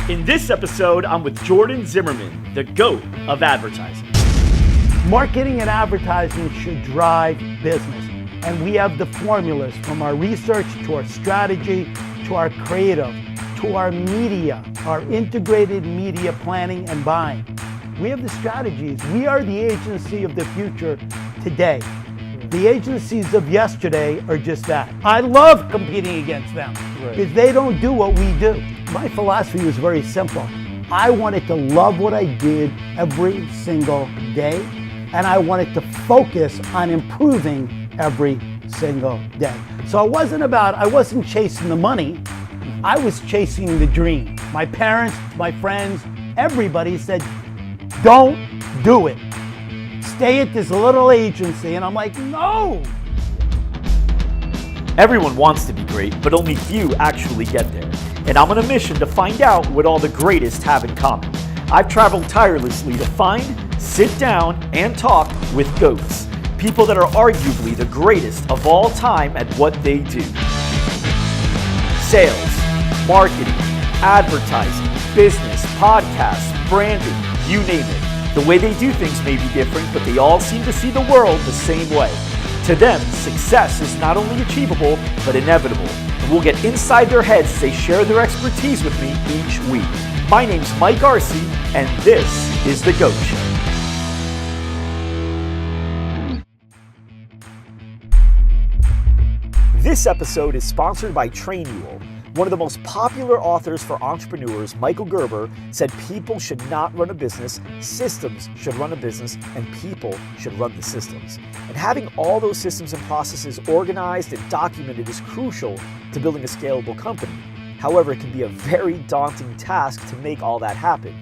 In this episode, I'm with Jordan Zimmerman, the GOAT of advertising. Marketing and advertising should drive business. And we have the formulas from our research to our strategy, to our creative, to our media, our integrated media planning and buying. We have the strategies. We are the agency of the future today. The agencies of yesterday are just that. I love competing against them because they don't do what we do. My philosophy was very simple. I wanted to love what I did every single day, and I wanted to focus on improving every single day. So I wasn't chasing the money, I was chasing the dream. My parents, my friends, everybody said, don't do it. Stay at this little agency. And I'm like, no. Everyone wants to be great, but only few actually get there. And I'm on a mission to find out what all the greatest have in common. I've traveled tirelessly to find, sit down, and talk with GOATs, people that are arguably the greatest of all time at what they do. Sales, marketing, advertising, business, podcasts, branding, you name it. The way they do things may be different, but they all seem to see the world the same way. To them, success is not only achievable, but inevitable. And we'll get inside their heads as they share their expertise with me each week. My name's Mike Arce, and this is The GOAT Show. This episode is sponsored by Trainual. One of the most popular authors for entrepreneurs, Michael Gerber, said people should not run a business, systems should run a business, and people should run the systems. And having all those systems and processes organized and documented is crucial to building a scalable company. However, it can be a very daunting task to make all that happen,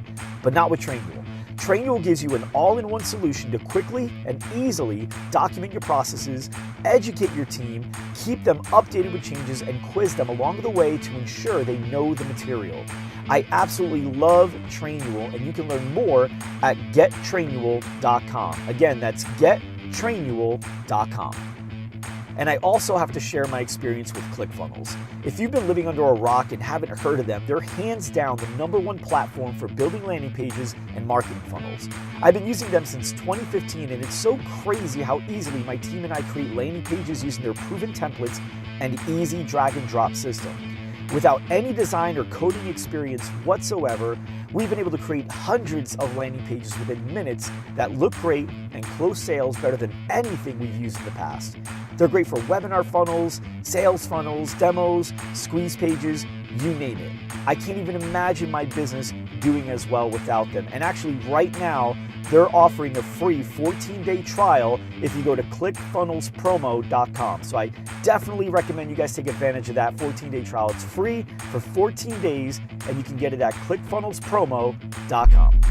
but not with Trainual. Trainual gives you an all-in-one solution to quickly and easily document your processes, educate your team, keep them updated with changes, and quiz them along the way to ensure they know the material. I absolutely love Trainual, and you can learn more at gettrainual.com. Again, that's gettrainual.com. And I also have to share my experience with ClickFunnels. If you've been living under a rock and haven't heard of them, they're hands down the #1 platform for building landing pages and marketing funnels. I've been using them since 2015, and it's so crazy how easily my team and I create landing pages using their proven templates and easy drag and drop system. Without any design or coding experience whatsoever, we've been able to create hundreds of landing pages within minutes that look great and close sales better than anything we've used in the past. They're great for webinar funnels, sales funnels, demos, squeeze pages, you name it. I can't even imagine my business doing as well without them. And actually right now, they're offering a free 14-day trial if you go to clickfunnelspromo.com. So I definitely recommend you guys take advantage of that 14-day trial. It's free for 14 days, and you can get it at clickfunnelspromo.com.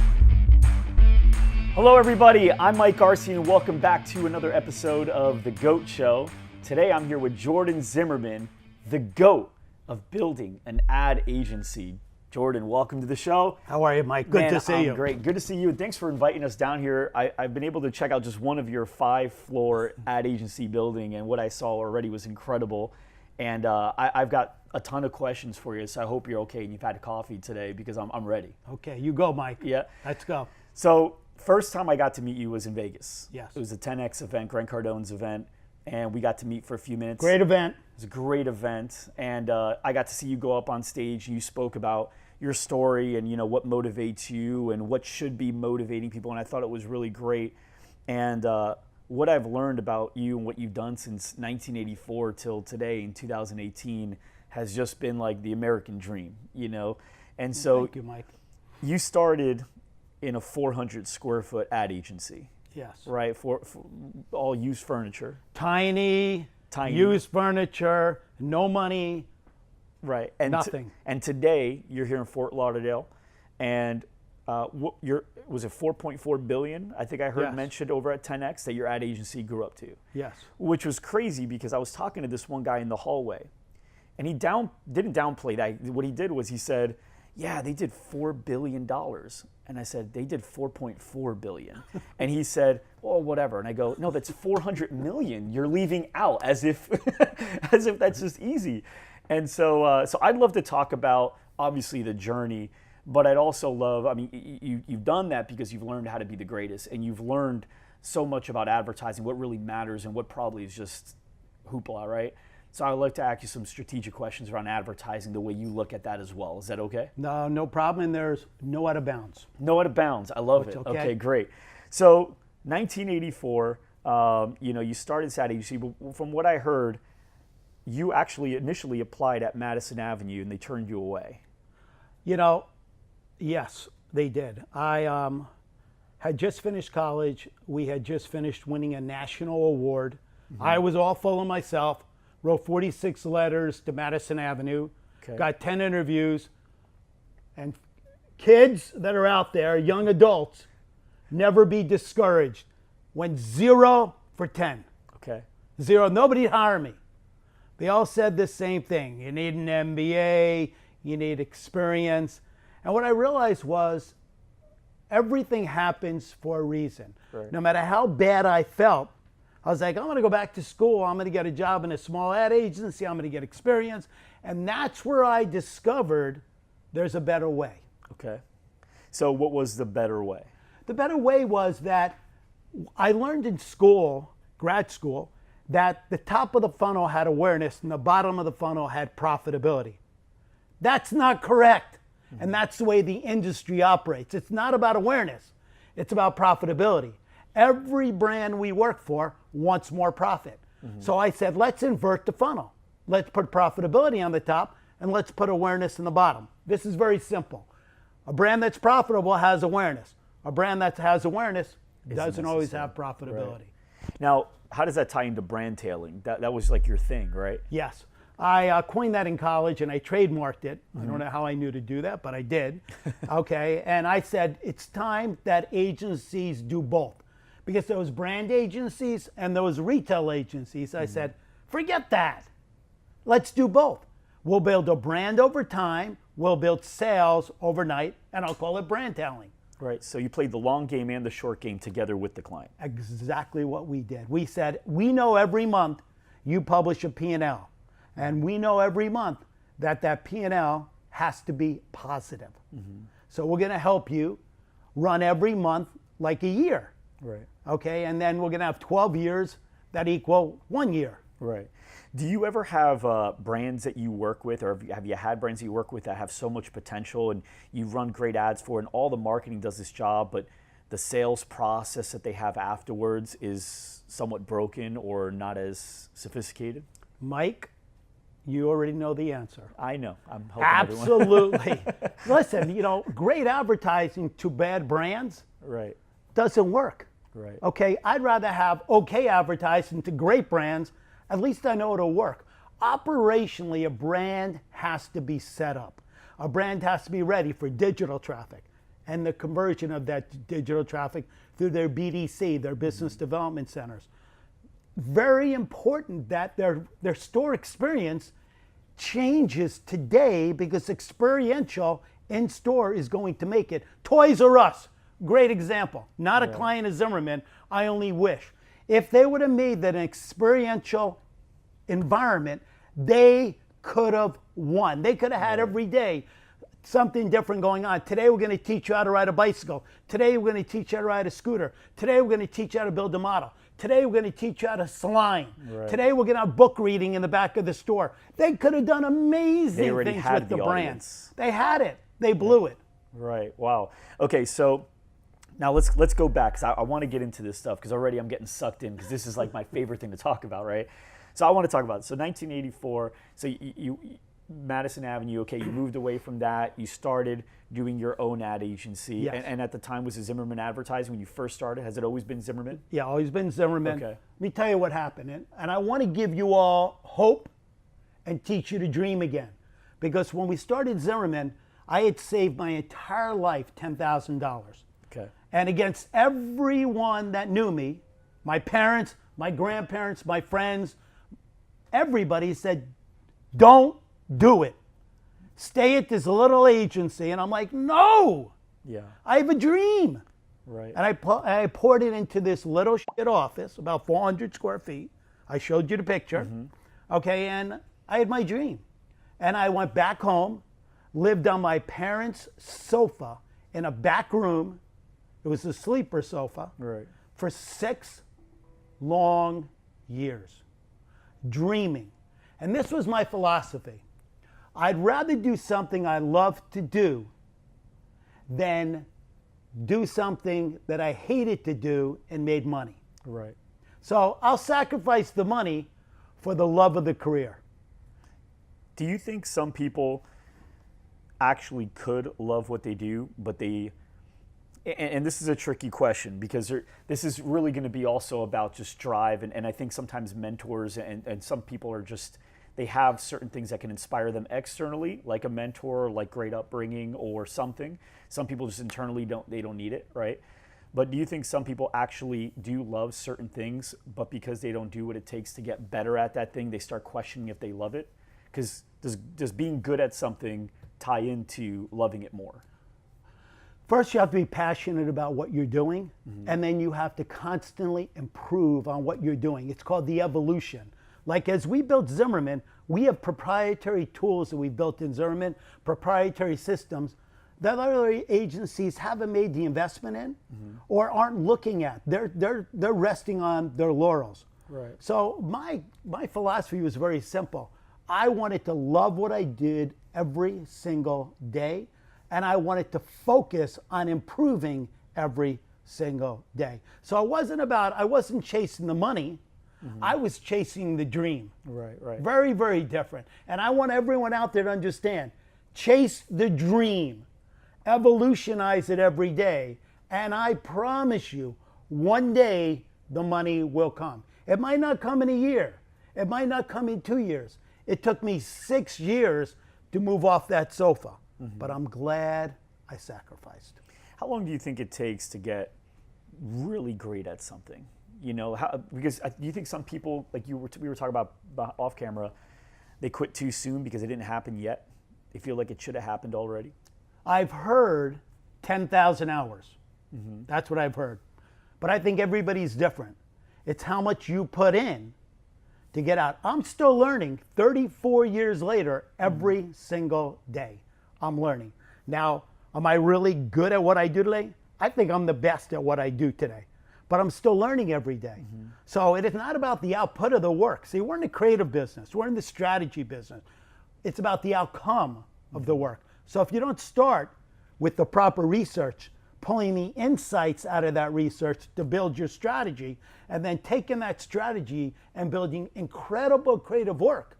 Hello everybody, I'm Mike Arce, and welcome back to another episode of The GOAT Show. Today I'm here with Jordan Zimmerman, the GOAT of building an ad agency. Jordan, welcome to the show. How are you, Mike? Good to see you. I'm great. Good to see you. And thanks for inviting us down here. I've been able to check out just one of your 5-floor ad agency building, and what I saw already was incredible. And I've got a ton of questions for you, so I hope you're okay and you've had coffee today because I'm ready. Okay, you go, Mike. Yeah. Let's go. So first time I got to meet you was in Vegas. Yes. It was a 10X event, Grant Cardone's event, and we got to meet for a few minutes. Great event. It was a great event, and I got to see you go up on stage. You spoke about your story and what motivates you and what should be motivating people, and I thought it was really great. And what I've learned about you and what you've done since 1984 till today in 2018 has just been like the American dream, And so thank you, Mike. You started in a 400 square foot ad agency. Yes. Right, for all used furniture. Tiny. Used furniture, no money. Right. And nothing. And today you're here in Fort Lauderdale, and was it 4.4 billion? I think I heard mentioned over at 10X that your ad agency grew up to. Yes. Which was crazy because I was talking to this one guy in the hallway, and he didn't downplay that. What he did was he said, "Yeah, they did $4 billion." And I said, "They did 4.4 billion." And he said, "Well, whatever." And I go, "No, that's 400 million. You're leaving out as if that's just easy." And so I'd love to talk about obviously the journey, But I'd also love, I mean, you've done that because you've learned how to be the greatest, and you've learned so much about advertising, what really matters and what probably is just hoopla, right? So I'd like to ask you some strategic questions around advertising, the way you look at that as well. Is that okay? No, no problem. And there's no out of bounds. No out of bounds. I love it. Okay. Okay, great. So 1984, you started this ad agency, but from what I heard, you actually initially applied at Madison Avenue and they turned you away. Yes, they did. I had just finished college. We had just finished winning a national award. I was all full of myself, wrote 46 letters to Madison Avenue, got 10 interviews. And kids that are out there, young adults, never be discouraged. Went 0 for 10. Okay. 0. Nobody hired me. They all said the same thing. You need an MBA, you need experience. And what I realized was everything happens for a reason. Right. No matter how bad I felt, I was like, I'm going to go back to school. I'm going to get a job in a small ad agency. I'm going to get experience. And that's where I discovered there's a better way. Okay. So what was the better way? The better way was that I learned in school, grad school, that the top of the funnel had awareness and the bottom of the funnel had profitability. That's not correct. And that's the way the industry operates. It's not about awareness. It's about profitability. Every brand we work for wants more profit. So I said, let's invert the funnel. Let's put profitability on the top and let's put awareness in the bottom. This is very simple. A brand that's profitable has awareness. A brand that has awareness doesn't always have profitability. Right. Now, how does that tie into Brandtailing? That was like your thing, right? Yes. I coined that in college and I trademarked it. I don't know how I knew to do that, but I did. Okay. And I said, it's time that agencies do both. Because those brand agencies and those retail agencies, I said, forget that. Let's do both. We'll build a brand over time. We'll build sales overnight, and I'll call it Brandtailing. Right. So you played the long game and the short game together with the client. Exactly what we did. We said, we know every month you publish a P&L, and we know every month that P&L has to be positive. So we're going to help you run every month like a year. Right. Okay, and then we're going to have 12 years that equal 1 year. Right. Do you ever have brands that you work with, or have you had brands that you work with that have so much potential and you run great ads for, and all the marketing does this job, but the sales process that they have afterwards is somewhat broken or not as sophisticated? Mike, you already know the answer. I know. I'm helping Absolutely. Listen, great advertising to bad brands right. doesn't work. Right. Okay, I'd rather have okay advertising to great brands. At least I know it'll work. Operationally, a brand has to be set up. A brand has to be ready for digital traffic and the conversion of that digital traffic through their BDC, their business development centers. Very important that their store experience changes today, because experiential in store is going to make it. Toys R Us, great example. Not a client of Zimmerman. I only wish. If they would have made that an experiential environment, they could have won. They could have had every day something different going on. Today we're going to teach you how to ride a bicycle. Today we're going to teach you how to ride a scooter. Today we're going to teach you how to build a model. Today we're going to teach you how to slime. Right. Today we're going to have book reading in the back of the store. They could have done amazing things with the brands. They had it. They blew it. Right. Wow. Okay, so now let's go back, because I want to get into this stuff, because already I'm getting sucked in, because this is like my favorite thing to talk about, right? So I want to talk about it. So 1984, so you Madison Avenue, okay, you moved away from that. You started doing your own ad agency. Yes. And at the time, was it Zimmerman Advertising when you first started? Has it always been Zimmerman? Yeah, always been Zimmerman. Okay. Let me tell you what happened. And I want to give you all hope and teach you to dream again. Because when we started Zimmerman, I had saved my entire life $10,000. Okay. And against everyone that knew me, my parents, my grandparents, my friends, everybody said, don't do it. Stay at this little agency. And I'm like, no, Yeah. I have a dream. Right. And I poured it into this little shit office, about 400 square feet. I showed you the picture. Okay, and I had my dream. And I went back home. lived on my parents' sofa in a back room. It was a sleeper sofa. Right. For 6 long years, dreaming. And this was my philosophy. I'd rather do something I love to do than do something that I hated to do and made money. Right. So I'll sacrifice the money for the love of the career. Do you think some people actually could love what they do, but and this is a tricky question because this is really going to be also about just drive, and I think sometimes mentors and some people are just, they have certain things that can inspire them externally, like a mentor, like great upbringing or something. Some people just internally don't need it, right? But do you think some people actually do love certain things, but because they don't do what it takes to get better at that thing, they start questioning if they love it? Because does being good at something tie into loving it more? First, you have to be passionate about what you're doing, and then you have to constantly improve on what you're doing. It's called the evolution. Like as we built Zimmerman, we have proprietary tools that we've built in Zimmerman, proprietary systems that other agencies haven't made the investment in or aren't looking at. They're resting on their laurels. Right. So my philosophy was very simple. I wanted to love what I did every single day, and I wanted to focus on improving every single day. So I wasn't chasing the money. I was chasing the dream. Right, right. Very, very different. And I want everyone out there to understand, chase the dream, evolutionize it every day, and I promise you, one day the money will come. It might not come in a year. It might not come in 2 years. It took me 6 years to move off that sofa, but I'm glad I sacrificed. How long do you think it takes to get really great at something? You know, because do you think some people, like we were talking about off camera, they quit too soon because it didn't happen yet? They feel like it should have happened already? I've heard 10,000 hours. That's what I've heard. But I think everybody's different. It's how much you put in to get out. I'm still learning 34 years later, every single day. I'm learning. Now, am I really good at what I do today? I think I'm the best at what I do today. But I'm still learning every day. So it is not about the output of the work. See, we're in the creative business. We're in the strategy business. It's about the outcome of the work. So if you don't start with the proper research, pulling the insights out of that research to build your strategy, and then taking that strategy and building incredible creative work,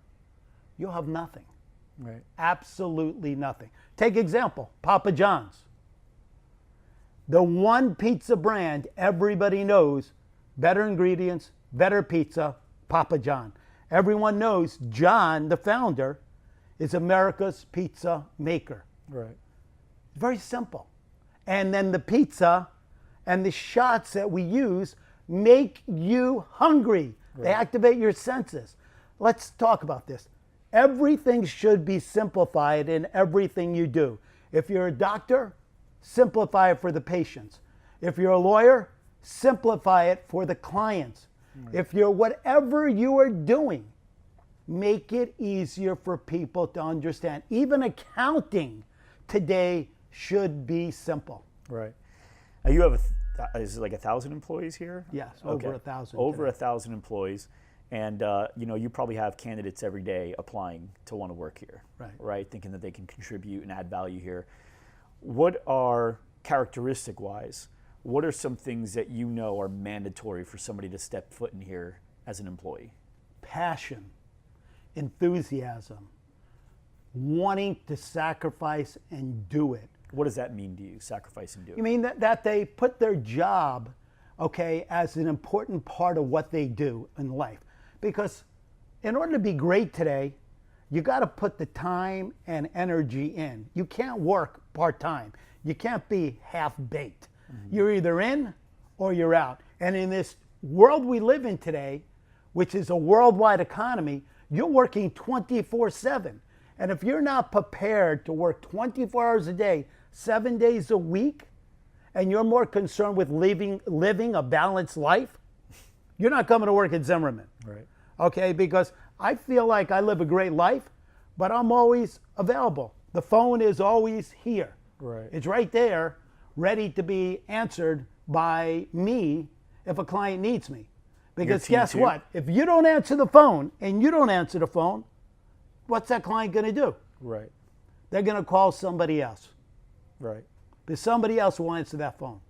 you'll have nothing. Right. Absolutely nothing. Take example, Papa John's. The one pizza brand everybody knows, better ingredients, better pizza, Papa John. Everyone knows John, the founder, is America's pizza maker. Right. Very simple. And then the pizza and the shots that we use make you hungry. Right. They activate your senses. Let's talk about this. Everything should be simplified in everything you do. If you're a doctor, simplify it for the patients. If you're a lawyer, simplify it for the clients. Right. If you're whatever you are doing, make it easier for people to understand. Even accounting today should be simple. Right. Now you have, is it like 1,000 employees here? Yes, over 1,000. Over 1,000 employees. And you probably have candidates every day applying to want to work here, right? Thinking that they can contribute and add value here. What are, characteristic-wise, what are some things that you know are mandatory for somebody to step foot in here as an employee? Passion, enthusiasm, wanting to sacrifice and do it. What does that mean to you, sacrifice and do it? You mean that they put their job, as an important part of what they do in life. Because in order to be great today, you got to put the time and energy in. You can't work part-time. You can't be half-baked. You're either in or you're out. And in this world we live in today, which is a worldwide economy, you're working 24/7. And if you're not prepared to work 24 hours a day, 7 days a week, and you're more concerned with living a balanced life, you're not coming to work at Zimmerman. Right. Okay, because I feel like I live a great life, but I'm always available The phone is always here. Right. It's right there, ready to be answered by me if a client needs me. Because team guess too? what? If you don't answer the phone and you don't answer the phone, what's that client going to do? Right. They're going to call somebody else. Right. Because somebody else will answer that phone.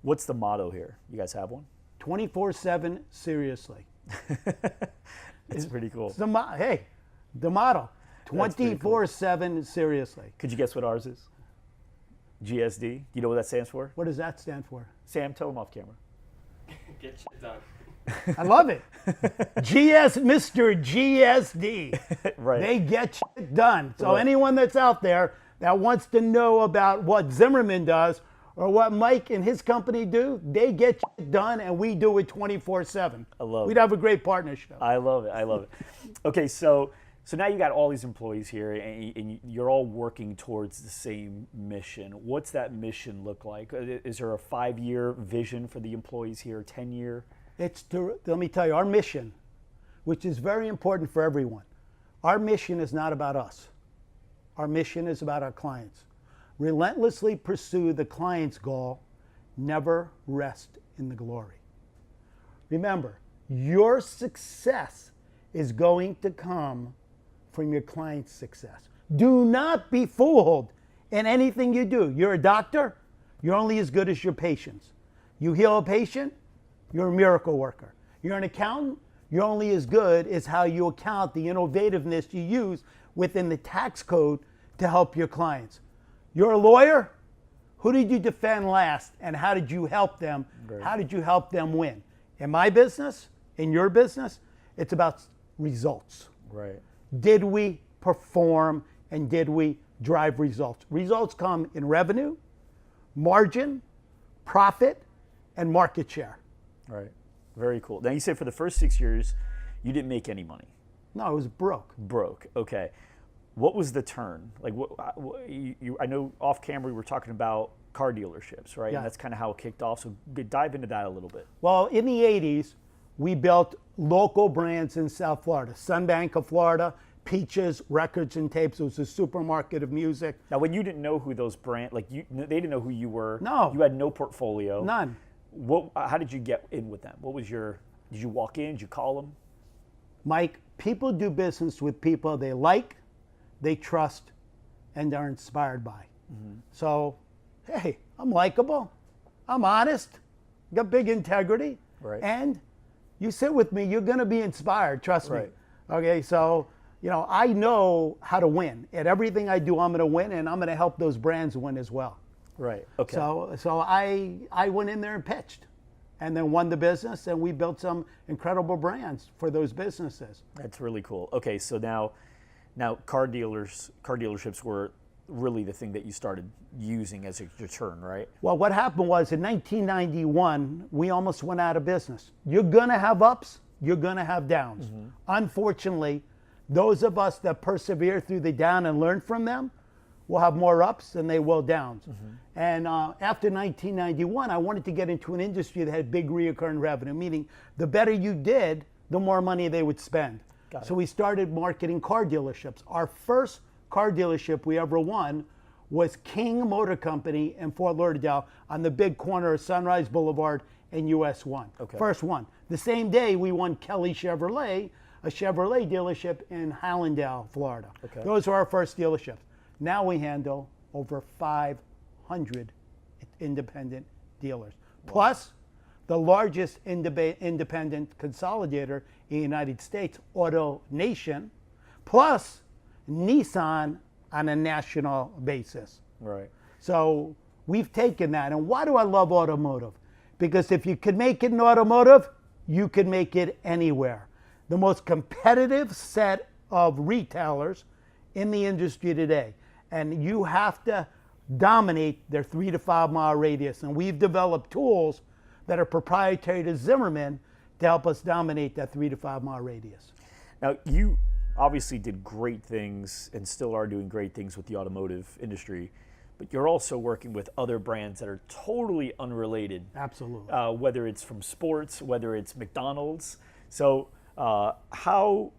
What's the motto here? You guys have one? 24/7, seriously. It's pretty cool. It's the motto. That's pretty cool. 24/7, seriously. Could you guess what ours is? GSD. Do you know what that stands for? What does that stand for? Sam, tell him off camera. Get shit done. I love it. Mr. GSD. Right. They get shit done. So Right. anyone that's out there that wants to know about what Zimmerman does or what Mike and his company do, they get shit done, and we do it 24/7. I love We'd it. have a great partnership. I love it. I love it. Okay, so now you got all these employees here, and you're all working towards the same mission. What's that mission look like? Is there a 5-year vision for the employees here? 10-year? Let me tell you, our mission, which is very important for everyone, our mission is not about us. Our mission is about our clients. Relentlessly pursue the client's goal, never rest in the glory. Remember, your success is going to come from your client's success. Do not be fooled in anything you do. You're a doctor, you're only as good as your patients. You heal a patient, you're a miracle worker. You're an accountant, you're only as good as how you account the innovativeness you use within the tax code to help your clients. You're a lawyer, who did you defend last and how did you help them? Right. How did you help them win? In my business, in your business, it's about results. Right. Did we perform and did we drive results? Results come in revenue, margin, profit, and market share. Right. Very cool. Now you said for the first 6 years, you didn't make any money. No, it was broke. Broke. Okay. What was the turn? Like, I know off camera we were talking about car dealerships, right? Yeah. And that's kind of how it kicked off. So dive into that a little bit. Well, in the 80s, we built local brands in South Florida. Sunbank of Florida, Peaches Records and Tapes. It was a supermarket of music. Now, when you didn't know who those they didn't know who you were. No. You had no portfolio. None. How did you get in with them? Did you walk in? Did you call them? Mike, people do business with people they like, they trust, and they're inspired by. Mm-hmm. So, hey, I'm likable. I'm honest. Got big integrity. Right. And you sit with me, you're going to be inspired. Trust me. Right. Okay, so, I know how to win. At everything I do, I'm going to win, and I'm going to help those brands win as well. Right. Okay. So I went in there and pitched, and then won the business, and we built some incredible brands for those businesses. That's really cool. Okay, so now car dealerships were really the thing that you started using as a return, right? Well, what happened was in 1991, we almost went out of business. You're going to have ups, you're going to have downs. Mm-hmm. Unfortunately, those of us that persevere through the down and learn from them will have more ups than they will downs. Mm-hmm. And after 1991, I wanted to get into an industry that had big recurring revenue, meaning the better you did, the more money they would spend. So we started marketing car dealerships. Our first car dealership we ever won was King Motor Company in Fort Lauderdale on the big corner of Sunrise Boulevard and US 1. Okay. First one. The same day we won Kelly Chevrolet, a Chevrolet dealership in Hallandale, Florida. Okay. Those were our first dealerships. Now we handle over 500 independent dealers. Wow. Plus, the largest independent consolidator in the United States, Auto Nation, plus Nissan on a national basis. Right. So we've taken that. And why do I love automotive? Because if you could make it in automotive, you could make it anywhere. The most competitive set of retailers in the industry today. And you have to dominate their 3 to 5 mile radius. And we've developed tools that are proprietary to Zimmerman to help us dominate that 3 to 5 mile radius. Now, you obviously did great things and still are doing great things with the automotive industry, but you're also working with other brands that are totally unrelated. Absolutely. Whether it's from sports, whether it's McDonald's. So how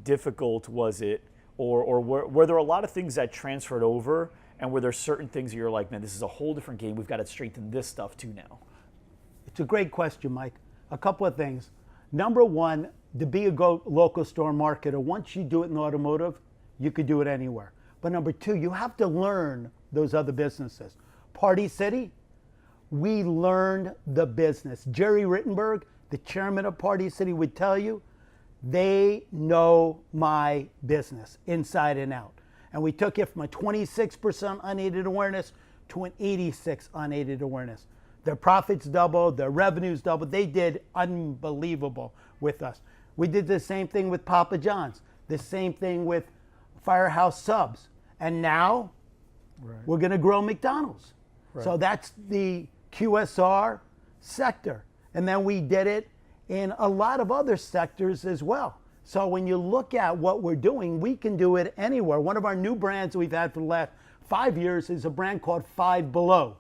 difficult was it, or were there a lot of things that transferred over, and were there certain things that you're like, man, this is a whole different game, we've got to strengthen this stuff too now? It's a great question, Mike. A couple of things. Number one, to be a local store marketer, once you do it in automotive, you could do it anywhere. But number two, you have to learn those other businesses. Party City, we learned the business. Jerry Rittenberg, the chairman of Party City, would tell you, they know my business inside and out. And we took it from a 26% unaided awareness to an 86% unaided awareness. Their profits doubled, their revenues doubled. They did unbelievable with us. We did the same thing with Papa John's, the same thing with Firehouse Subs. And now we're going to grow McDonald's. So that's the QSR sector. And then we did it in a lot of other sectors as well. So when you look at what we're doing, we can do it anywhere. One of our new brands we've had for the last 5 years is a brand called Five Below.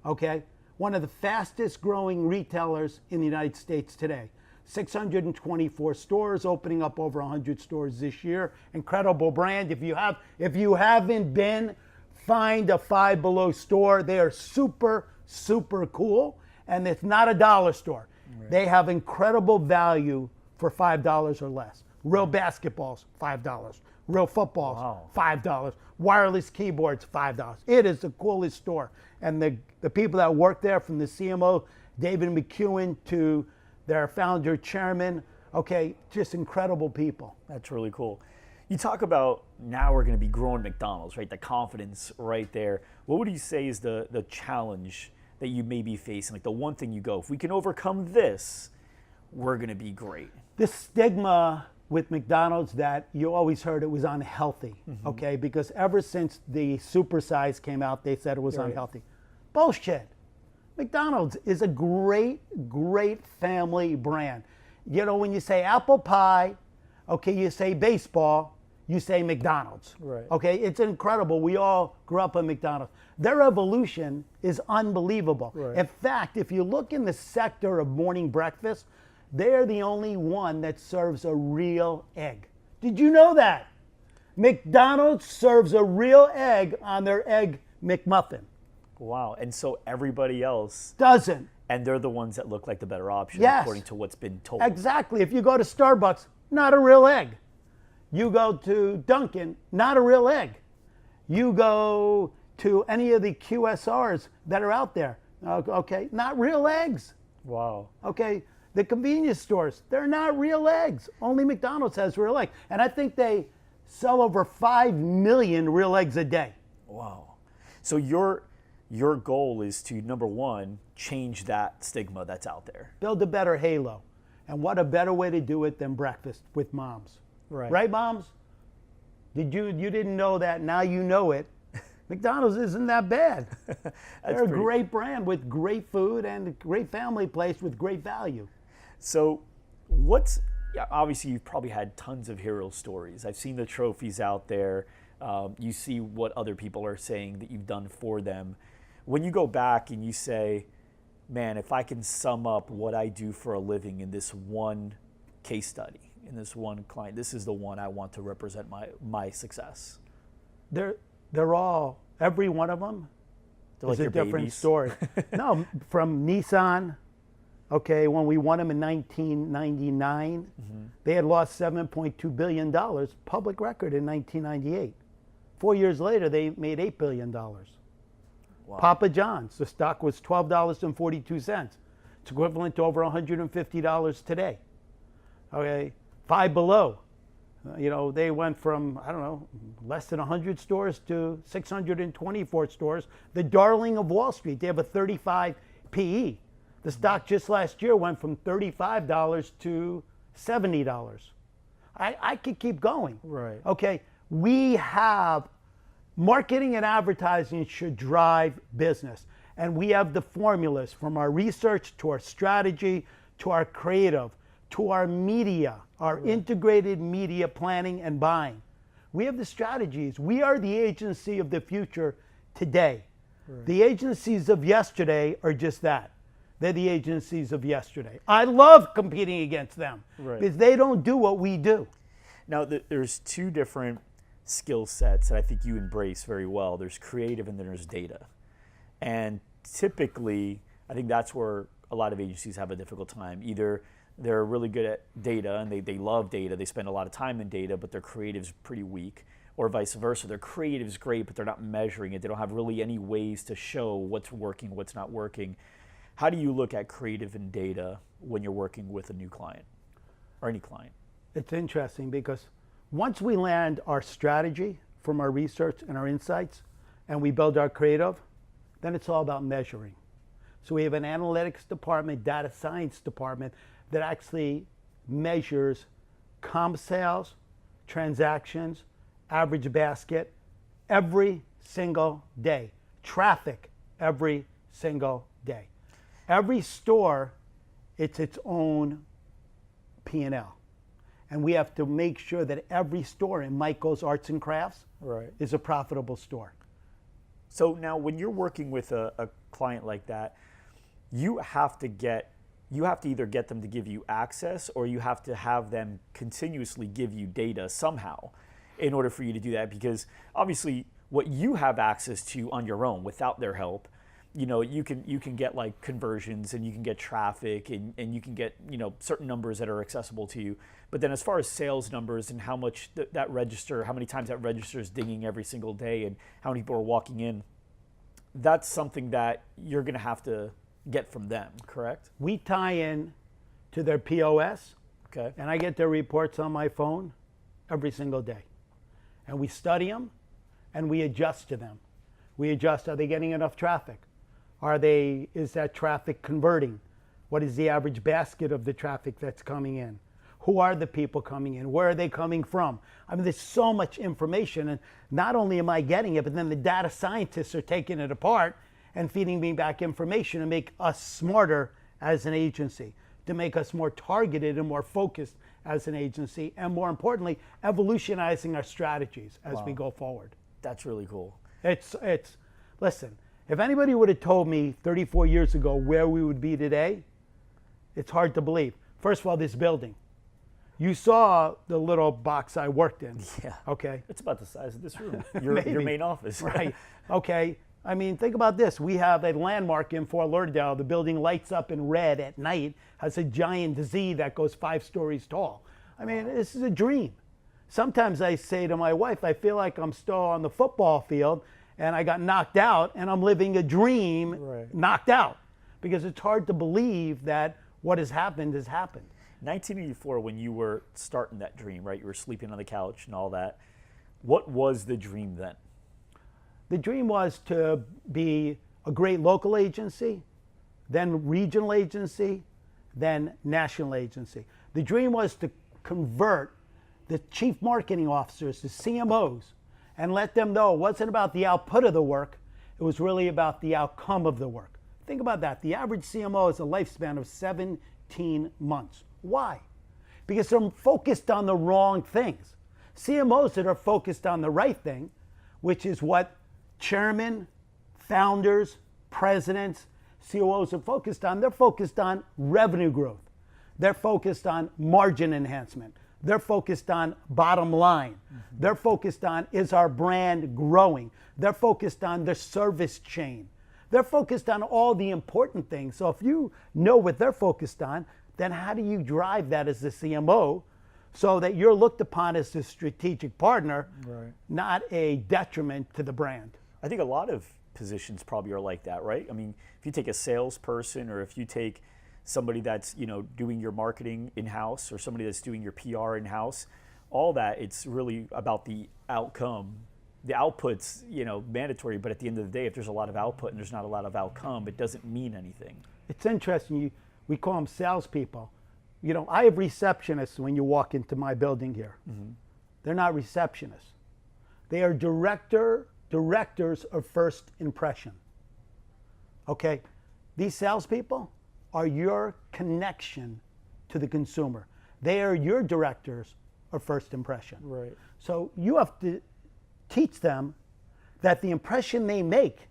Okay? One of the fastest growing retailers in the United States today. 624 stores, opening up over 100 stores this year. Incredible brand. If you haven't been, find a Five Below store. They are super, super cool. And it's not a dollar store. They have incredible value for $5 or less. Real basketballs, $5. Real footballs, $5. Wireless keyboards, $5. It is the coolest store. And the people that work there, from the CMO, David McEwen, to their founder, chairman, okay, just incredible people. That's really cool. You talk about now we're going to be growing McDonald's, right? The confidence right there. What would you say is the challenge that you may be facing? Like the one thing you go, if we can overcome this, we're going to be great. The stigma with McDonald's that you always heard it was unhealthy, okay? Because ever since the supersize came out, they said it was unhealthy. Bullshit. McDonald's is a great, great family brand. You know, when you say apple pie, okay, you say baseball, you say McDonald's. Okay, it's incredible. We all grew up on McDonald's. Their evolution is unbelievable. In fact, if you look in the sector of morning breakfast, they're the only one that serves a real egg. Did you know that? McDonald's serves a real egg on their Egg McMuffin. Wow. And so everybody else doesn't. And they're the ones that look like the better option, according to what's been told. Exactly. If you go to Starbucks, not a real egg. You go to Dunkin', not a real egg. You go to any of the QSRs that are out there, okay, not real eggs. Wow. Okay, the convenience stores, they're not real eggs. Only McDonald's has real eggs. And I think they sell over 5 million real eggs a day. Wow. So your goal is to, number one, change that stigma that's out there. Build a better halo. And what a better way to do it than breakfast with moms. Right, moms? You didn't know that, now you know it. McDonald's isn't that bad. They're a great brand with great food and a great family place with great value. So obviously you've probably had tons of hero stories. I've seen the trophies out there. You see what other people are saying that you've done for them. When you go back and you say, man, if I can sum up what I do for a living in this one case study, in this one client, this is the one I want to represent my success. They're all, every one of them is a different story. No, from Nissan, okay, when we won them in 1999, they had lost $7.2 billion, public record, in 1998. 4 years later, they made $8 billion. Wow. Papa John's, the stock was $12.42. It's equivalent to over $150 today. Okay, Five Below, you know, they went from, I don't know, less than 100 stores to 624 stores. The darling of Wall Street, they have a 35 PE. The stock just last year went from $35 to $70. I could keep going. Right. Okay, we have marketing and advertising should drive business. And we have the formulas, from our research to our strategy to our creative to our media, our integrated media planning and buying. We have the strategies. We are the agency of the future today. The agencies of yesterday are just that. They're the agencies of yesterday. I love competing against them because they don't do what we do. Now, there's two different skill sets that I think you embrace very well. There's creative and then there's data. And typically, I think that's where a lot of agencies have a difficult time. Either they're really good at data and they love data, they spend a lot of time in data, but their creative's pretty weak. Or vice versa, their creative's great, but they're not measuring it. They don't have really any ways to show what's working, what's not working. How do you look at creative and data when you're working with a new client or any client? It's interesting because once we land our strategy from our research and our insights and we build our creative, then it's all about measuring. So we have an analytics department, data science department that actually measures comp sales, transactions, average basket every single day, traffic every single day. Every store, it's its own P&L. And we have to make sure that every store in Michael's Arts and Crafts is a profitable store. So now when you're working with a client like that, you have to either get them to give you access or you have to have them continuously give you data somehow in order for you to do that, because obviously what you have access to on your own without their help, you know, you can get like conversions and you can get traffic and you can get, you know, certain numbers that are accessible to you. But then as far as sales numbers and how much that register, how many times that register is dinging every single day and how many people are walking in, that's something that you're going to have to get from them, correct? We tie in to their POS, okay, and I get their reports on my phone every single day. And we study them and we adjust to them. We adjust, are they getting enough traffic? Is that traffic converting? What is the average basket of the traffic that's coming in? Who are the people coming in? Where are they coming from? I mean, there's so much information, and not only am I getting it, but then the data scientists are taking it apart and feeding me back information to make us smarter as an agency, to make us more targeted and more focused as an agency, and more importantly, evolutionizing our strategies as we go forward. That's really cool. Listen, if anybody would have told me 34 years ago where we would be today, it's hard to believe. First of all, this building. You saw the little box I worked in. Yeah. Okay. It's about the size of this room. Your main office. Right. Okay. I mean, think about this. We have a landmark in Fort Lauderdale. The building lights up in red at night, has a giant Z that goes 5 stories tall. I mean, this is a dream. Sometimes I say to my wife, I feel like I'm still on the football field and I got knocked out and I'm living a dream knocked out, because it's hard to believe that what has happened has happened. 1984, when you were starting that dream, right? You were sleeping on the couch and all that. What was the dream then? The dream was to be a great local agency, then regional agency, then national agency. The dream was to convert the chief marketing officers to CMOs and let them know it wasn't about the output of the work, it was really about the outcome of the work. Think about that. The average CMO has a lifespan of 17 months. Why? Because they're focused on the wrong things. CMOs that are focused on the right thing, which is what chairmen, founders, presidents, COOs are focused on. They're focused on revenue growth. They're focused on margin enhancement. They're focused on bottom line. They're focused on, is our brand growing? They're focused on the service chain. They're focused on all the important things. So if you know what they're focused on, then how do you drive that as the CMO so that you're looked upon as a strategic partner, not a detriment to the brand? I think a lot of positions probably are like that, right? I mean, if you take a salesperson, or if you take somebody that's, you know, doing your marketing in-house, or somebody that's doing your PR in-house, all that, it's really about the outcome. The output's, you know, mandatory, but at the end of the day, if there's a lot of output and there's not a lot of outcome, it doesn't mean anything. It's interesting, we call them salespeople. You know, I have receptionists when you walk into my building here. They're not receptionists. They are directors of first impression. Okay? These salespeople are your connection to the consumer. They are your directors of first impression. Right. So you have to teach them that the impression they make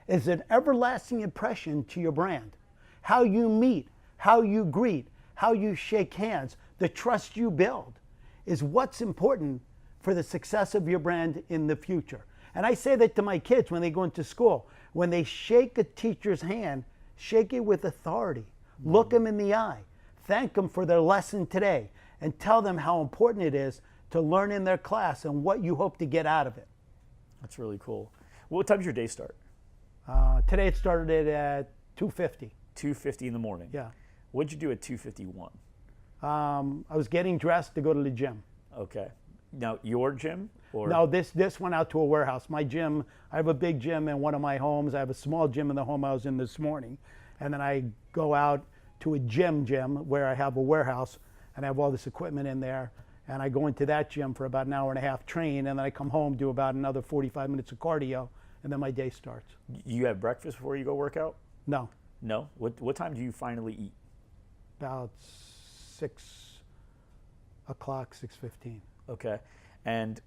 is an everlasting impression to your brand. How you meet, how you greet, how you shake hands, the trust you build is what's important for the success of your brand in the future. And I say that to my kids when they go into school. When they shake a teacher's hand, shake it with authority. Look them in the eye. Thank them for their lesson today and tell them how important it is to learn in their class and what you hope to get out of it. That's really cool. What time does your day start? Today it started at 2:50. 2:50 in the morning. Yeah. What'd you do at 2:51? I was getting dressed to go to the gym. Okay. Now, your gym? Or? No, this went out to a warehouse. My gym, I have a big gym in one of my homes. I have a small gym in the home I was in this morning. And then I go out to a gym where I have a warehouse and I have all this equipment in there. And I go into that gym for about an hour and a half, train, and then I come home, do about another 45 minutes of cardio, and then my day starts. You have breakfast before you go work out? No. No? What time do you finally eat? About 6 o'clock, 6:15. Okay. And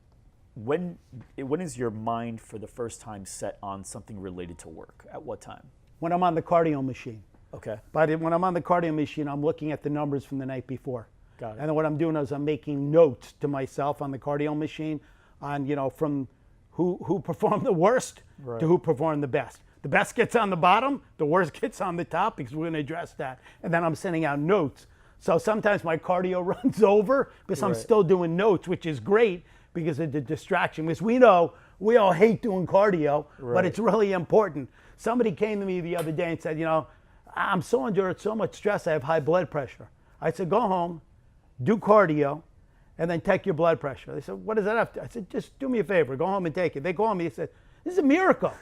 when is your mind for the first time set on something related to work? At what time? When I'm on the cardio machine. Okay. But when I'm on the cardio machine, I'm looking at the numbers from the night before. Got it. And then what I'm doing is I'm making notes to myself on the cardio machine on, from who performed the worst Right. to who performed the best. The best gets on the bottom, the worst gets on the top, because we're going to address that. And then I'm sending out notes. So sometimes my cardio runs over because I'm Right. still doing notes, which is great because of the distraction. Because we know we all hate doing cardio, but Right. it's really important. Somebody came to me the other day and said, I'm so under so much stress, I have high blood pressure. I said, go home, do cardio, and then take your blood pressure. They said, what does that have to? I said, just do me a favor, go home and take it. They called me and said, this is a miracle.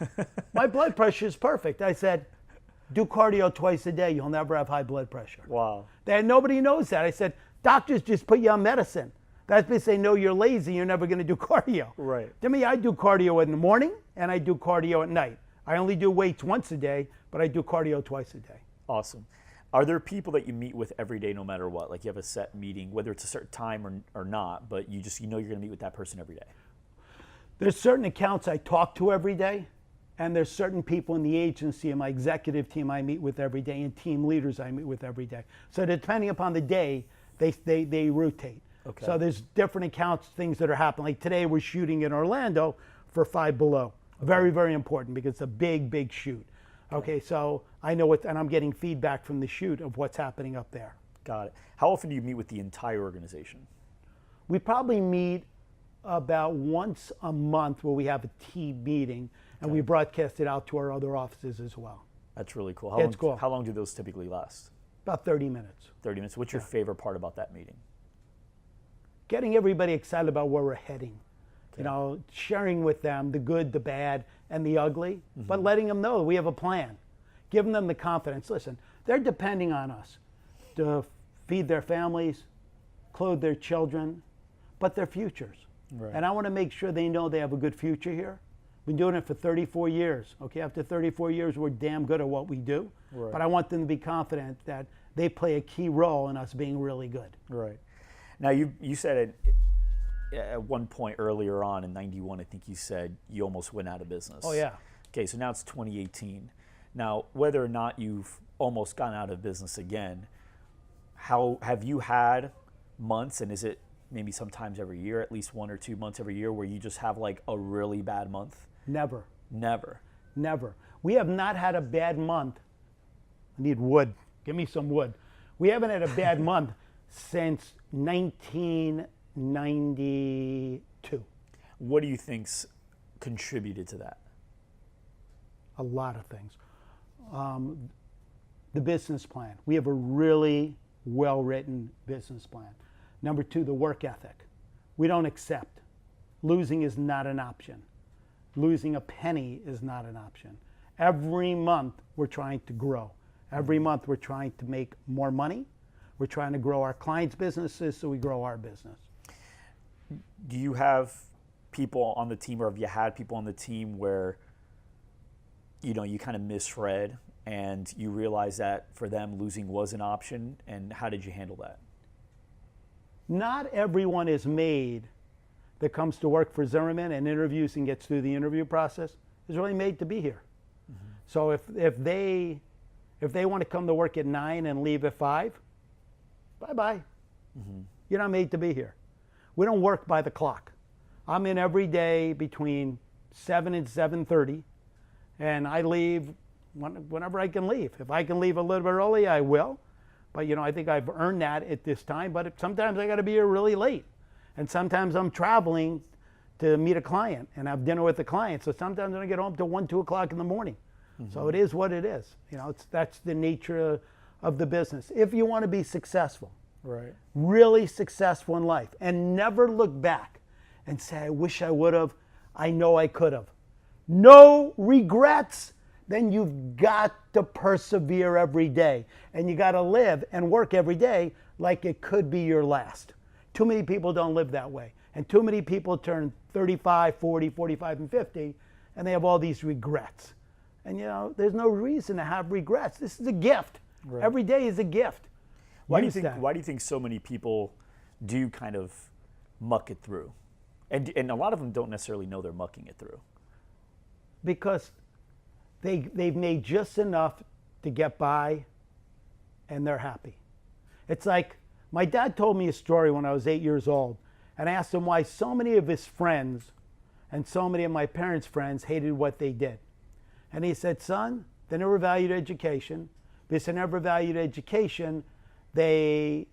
My blood pressure is perfect. I said, do cardio twice a day, you'll never have high blood pressure. Wow. Nobody knows that. I said, doctors just put you on medicine. That's because they know you're lazy, you're never going to do cardio. Right. To me, I do cardio in the morning and I do cardio at night. I only do weights once a day, but I do cardio twice a day. Awesome. Are there people that you meet with every day no matter what? Like you have a set meeting, whether it's a certain time or not, but you know you're going to meet with that person every day? There's certain accounts I talk to every day, and there's certain people in the agency and my executive team I meet with every day, and team leaders I meet with every day. So depending upon the day, they rotate. Okay. So there's different accounts, things that are happening. Like today we're shooting in Orlando for Five Below. Okay. Very, very important because it's a big, big shoot. Okay, so I know and I'm getting feedback from the shoot of what's happening up there. Got it. How often do you meet with the entire organization? We probably meet about once a month where we have a team meeting, and we broadcast it out to our other offices as well. That's really cool. Cool. How long do those typically last? About 30 minutes. 30 minutes. What's your favorite part about that meeting? Getting everybody excited about where we're heading. Okay. Sharing with them the good, the bad, and the ugly, but letting them know we have a plan. Giving them the confidence. Listen, they're depending on us to feed their families, clothe their children, but their futures. Right. And I want to make sure they know they have a good future here. Been doing it for 34 years. Okay, after 34 years, we're damn good at what we do. Right. But I want them to be confident that they play a key role in us being really good. Right. Now, you said at one point earlier on in 91, I think you said you almost went out of business. Oh, yeah. Okay, so now it's 2018. Now, whether or not you've almost gone out of business again, how have you had months, and is it maybe sometimes every year, at least 1 or 2 months every year, where you just have like a really bad month? Never. Never. Never. We have not had a bad month. I need wood. Give me some wood. We haven't had a bad month since 1992. What do you think's contributed to that? A lot of things. The business plan. We have a really well-written business plan. Number 2, the work ethic. We don't accept. Losing is not an option. Losing a penny is not an option. Every month we're trying to grow. Every month we're trying to make more money. We're trying to grow our clients' businesses so we grow our business. Do you have people on the team, or have you had people on the team where you kind of misread and you realize that for them losing was an option, and how did you handle that? Not everyone is made that comes to work for Zimmerman and interviews and gets through the interview process is really made to be here. Mm-hmm. So if they want to come to work at 9 and leave at 5, bye-bye. Mm-hmm. You're not made to be here. We don't work by the clock. I'm in every day between 7 and 7:30, and I leave whenever I can leave. If I can leave a little bit early, I will. But I think I've earned that at this time. But sometimes I got to be here really late, and sometimes I'm traveling to meet a client and have dinner with the client. So sometimes I don't get home till 1, 2 o'clock in the morning. So it is what it is. That's the nature of the business. If you want to be successful, Right. really successful in life, and never look back and say, I wish I would have, I know I could have. No regrets, then you've got to persevere every day. And you got to live and work every day like it could be your last. Too many people don't live that way. And too many people turn 35, 40, 45, and 50, and they have all these regrets. And there's no reason to have regrets. This is a gift. Right. Every day is a gift. Why do Use that. you think so many people do kind of muck it through? And a lot of them don't necessarily know they're mucking it through. Because they've made just enough to get by, and they're happy. It's like my dad told me a story when I was 8 years old, and I asked him why so many of his friends and so many of my parents' friends hated what they did. And he said, son, they never valued education. Because they never valued education, they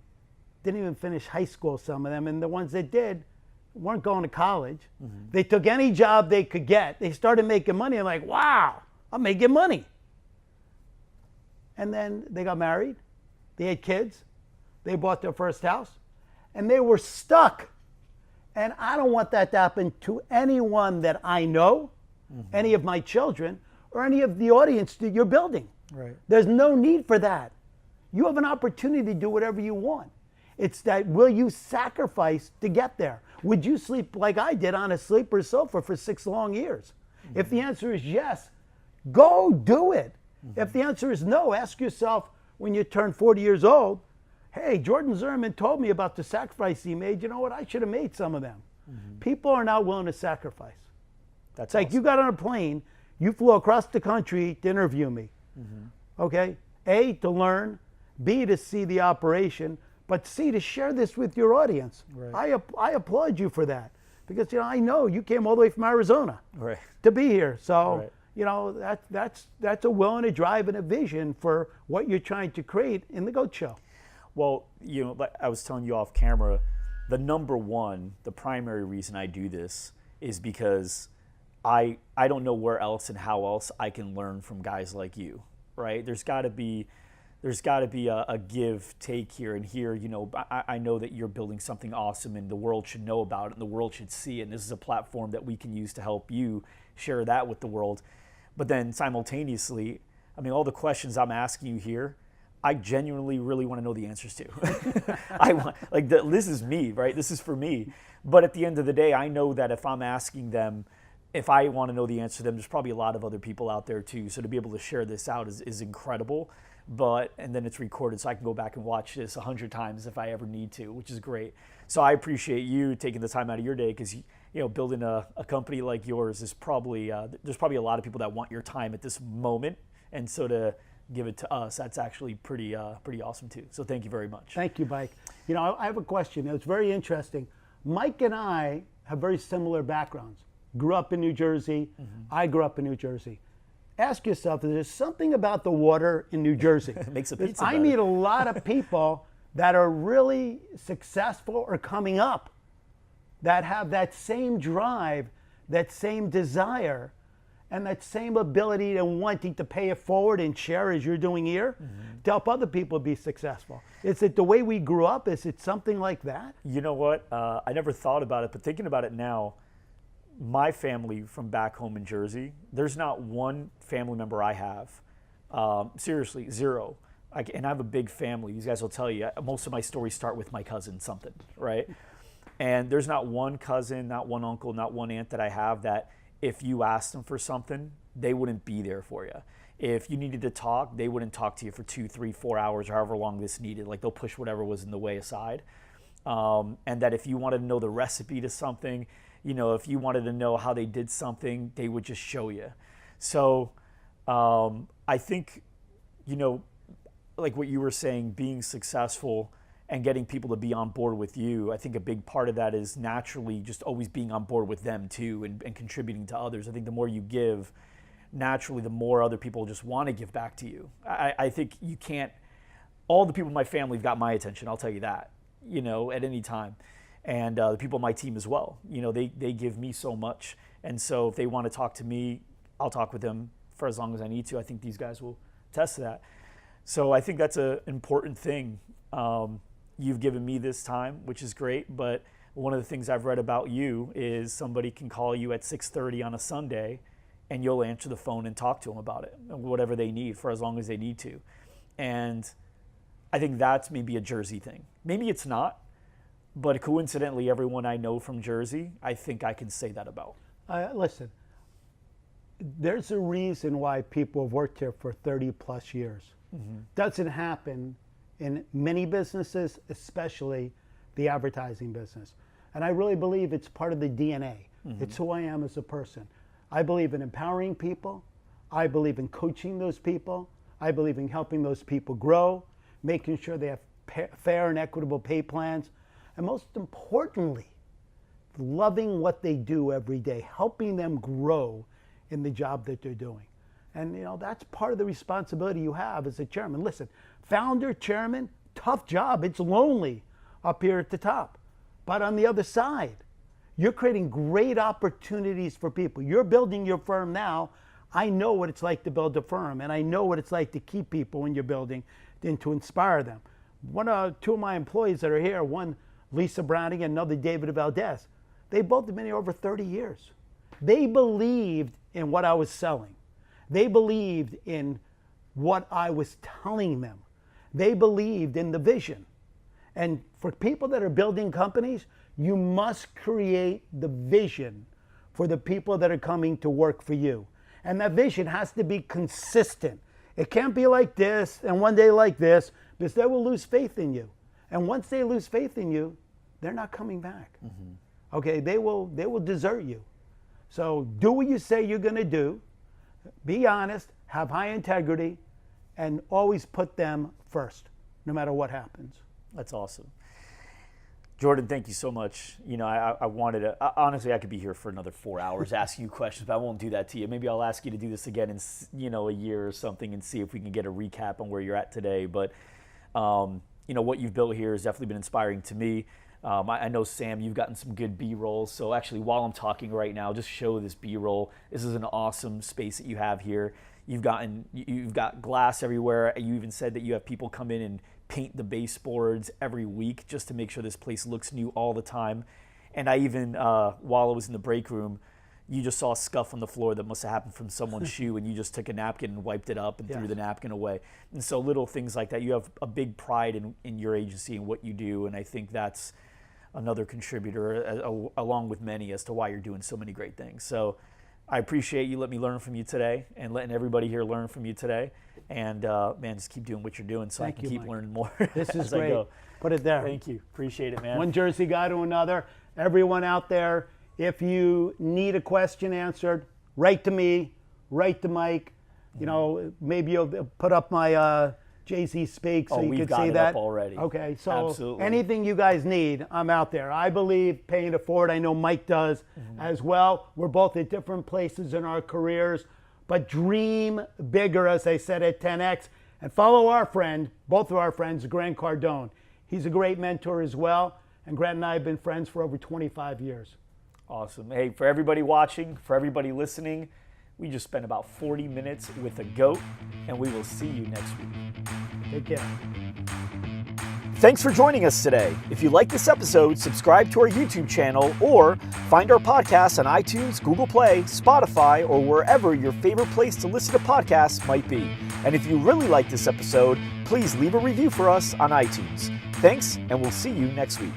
didn't even finish high school, some of them, and the ones that did weren't going to college. They took any job they could get. They started making money, and like, wow, I'm making money. And then they got married, they had kids, they bought their first house, and they were stuck. And I don't want that to happen to anyone that I know, any of my children, or any of the audience that you're building. Right. There's no need for that. You have an opportunity to do whatever you want. It's that, will you sacrifice to get there? Would you sleep like I did on a sleeper sofa for 6 long years? If the answer is yes, go do it. If the answer is no, ask yourself when you turn 40 years old, hey, Jordan Zimmerman told me about the sacrifice he made. You know what? I should have made some of them. People are not willing to sacrifice. That's It's like you got on a plane, you flew across the country to interview me. Okay? A, to learn, B, to see the operation, but C, to share this with your audience. Right. I applaud you for that, because I know you came all the way from Arizona Right. to be here. So Right. that's a will and a drive and a vision for what you're trying to create in the GO.A.T show. Well, like I was telling you off camera, the primary reason I do this is because I don't know where else and how else I can learn from guys like you, right? There's got to be a give take here and here. I know that you're building something awesome, and the world should know about it, and the world should see it. And this is a platform that we can use to help you share that with the world. But then simultaneously, all the questions I'm asking you here, I genuinely really want to know the answers to. This is me, right? This is for me. But at the end of the day, I know that if I'm asking them, if I want to know the answer to them, there's probably a lot of other people out there too. So to be able to share this out is incredible. And then it's recorded, so I can go back and watch this 100 times if I ever need to, which is great. So I appreciate you taking the time out of your day, because building a company like yours is probably there's probably a lot of people that want your time at this moment, and so to give it to us, that's actually pretty awesome too. So thank you very much. Thank you, Mike. I have a question. It's very interesting. Mike and I have very similar backgrounds. Grew up in New Jersey. I grew up in New Jersey. Ask yourself, is there something about the water in New Jersey? It makes a pizza I better. meet a lot of people that are really successful or coming up that have that same drive, that same desire, and that same ability and wanting to pay it forward and share as you're doing here to help other people be successful. Is it the way we grew up? Is it something like that? You know what? I never thought about it, but thinking about it now, my family from back home in Jersey, there's not one family member I have, seriously, zero. And I have a big family. These guys will tell you, most of my stories start with my cousin something, right? And there's not one cousin, not one uncle, not one aunt that I have that if you asked them for something, they wouldn't be there for you. If you needed to talk, they wouldn't talk to you for 2, 3, 4 hours, or however long this needed. Like, they'll push whatever was in the way aside. And that if you wanted to know the recipe to something, if you wanted to know how they did something, they would just show you. So I think, like what you were saying, being successful and getting people to be on board with you. I think a big part of that is naturally just always being on board with them too, and contributing to others. I think the more you give, naturally the more other people just want to give back to you. I think you can't, all the people in my family have got my attention, I'll tell you that, at any time. And the people on my team as well, they give me so much. And so if they want to talk to me, I'll talk with them for as long as I need to. I think these guys will attest to that. So I think that's an important thing. You've given me this time, which is great, but one of the things I've read about you is somebody can call you at 6:30 on a Sunday and you'll answer the phone and talk to them about it, whatever they need, for as long as they need to. And I think that's maybe a Jersey thing. Maybe it's not, but coincidentally, everyone I know from Jersey, I think I can say that about. Listen, there's a reason why people have worked here for 30 plus years. Doesn't happen in many businesses, especially the advertising business. And I really believe it's part of the DNA. It's who I am as a person. I believe in empowering people. I believe in coaching those people. I believe in helping those people grow, making sure they have fair and equitable pay plans. And most importantly, loving what they do every day, helping them grow in the job that they're doing. And that's part of the responsibility you have as a chairman. Listen, founder, chairman, tough job. It's lonely up here at the top. But on the other side, you're creating great opportunities for people. You're building your firm now. I know what it's like to build a firm, and I know what it's like to keep people when you're building and to inspire them. Two of my employees that are here, one Lisa Browning and another David Valdez, they both have been here over 30 years. They believed in what I was selling. They believed in what I was telling them. They believed in the vision. And for people that are building companies, you must create the vision for the people that are coming to work for you. And that vision has to be consistent. It can't be like this and one day like this, because they will lose faith in you. And once they lose faith in you, they're not coming back. Okay, they will desert you. So do what you say you're going to do. Be honest, have high integrity, and always put them first, no matter what happens. That's awesome. Jordan, thank you so much. I wanted to, honestly, I could be here for another 4 hours asking you questions, but I won't do that to you. Maybe I'll ask you to do this again in, a year or something and see if we can get a recap on where you're at today. But, what you've built here has definitely been inspiring to me. I know, Sam, you've gotten some good B-rolls. So actually, while I'm talking right now, just show this B-roll. This is an awesome space that you have here. You've got glass everywhere. You even said that you have people come in and paint the baseboards every week just to make sure this place looks new all the time. And I even, while I was in the break room, you just saw a scuff on the floor that must have happened from someone's shoe, and you just took a napkin and wiped it up and threw the napkin away. And so little things like that. You have a big pride in your agency and what you do, and I think that's another contributor, along with many, as to why you're doing so many great things. So I appreciate you letting me learn from you today, and letting everybody here learn from you today. And man, just keep doing what you're doing so I can keep learning more. This is as great. I go. Put it there. Thank you. Appreciate it, man. One Jersey guy to another. Everyone out there, if you need a question answered, write to me, write to Mike. Maybe you'll put up my Jay-Z Speak so you can see that. Up already. Okay, so Absolutely. Anything you guys need, I'm out there. I believe paying it forward. I know Mike does as well. We're both at different places in our careers, but dream bigger, as I said, at 10X. And follow our friend, both of our friends, Grant Cardone. He's a great mentor as well, and Grant and I have been friends for over 25 years. Awesome. Hey, for everybody watching, for everybody listening, we just spent about 40 minutes with a GOAT, and we will see you next week. Take care. Thanks for joining us today. If you like this episode, subscribe to our YouTube channel or find our podcasts on iTunes, Google Play, Spotify, or wherever your favorite place to listen to podcasts might be. And if you really like this episode, please leave a review for us on iTunes. Thanks, and we'll see you next week.